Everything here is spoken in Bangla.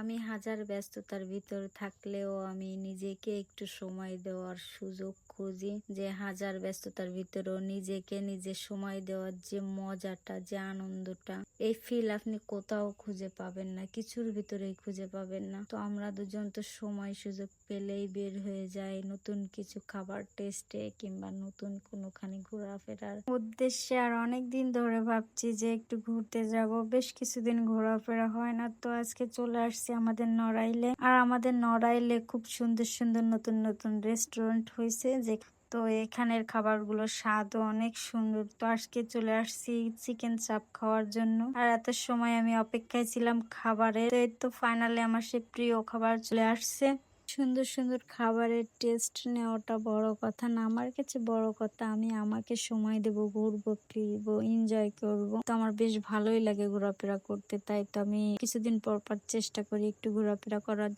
আমি হাজার ব্যস্ততার ভিতর থাকলেও আমি নিজেকে একটু সময় দেওয়ার সুযোগ খুঁজি, যে হাজার ব্যস্ততার ভিতরেও নিজেকে নিজে সময় দেওয়ার যে মজাটা, যে আনন্দটা, এই ফিল আপনি কোথাও খুঁজে পাবেন না, কিছুর ভিতরেই খুঁজে পাবেন না। তো আমরা দুজন তো সময় সুযোগ পেলেই বের হয়ে যাই নতুন কিছু খাবার টেস্টে কিংবা নতুন কোনোখানে ঘোরাফেরার উদ্দেশ্যে। আর অনেক দিন ধরে ভাবছি যে একটু ঘুরতে যাব, বেশ কিছুদিন ঘোরাফেরা হয় না। তো আজকে চলে আসছি আমাদের নড়াইলে। আর আমাদের নড়াইলে খুব সুন্দর সুন্দর নতুন নতুন রেস্টুরেন্ট হয়েছে, যে তো এখানের খাবারগুলো স্বাদও অনেক সুন্দর। তো আজকে চলে আসছি চিকেন চাপ খাওয়ার জন্য। আর এত সময় আমি অপেক্ষায় ছিলাম খাবারের, তো এই তো ফাইনালি আমার সে প্রিয় খাবার চলে আসছে। সুন্দর সুন্দর খাবারের টেস্ট নেওয়াটা বড় কথা না, আমার কাছে বড় কথা আমি আমাকে সময় দেব, ঘুরবো ফিরবো, এনজয় করব। তো আমার বেশ ভালোই লাগে ঘোরাফেরা করতে, তাই তো আমি কিছুদিন পর পর চেষ্টা করি একটু ঘোরাফেরা করার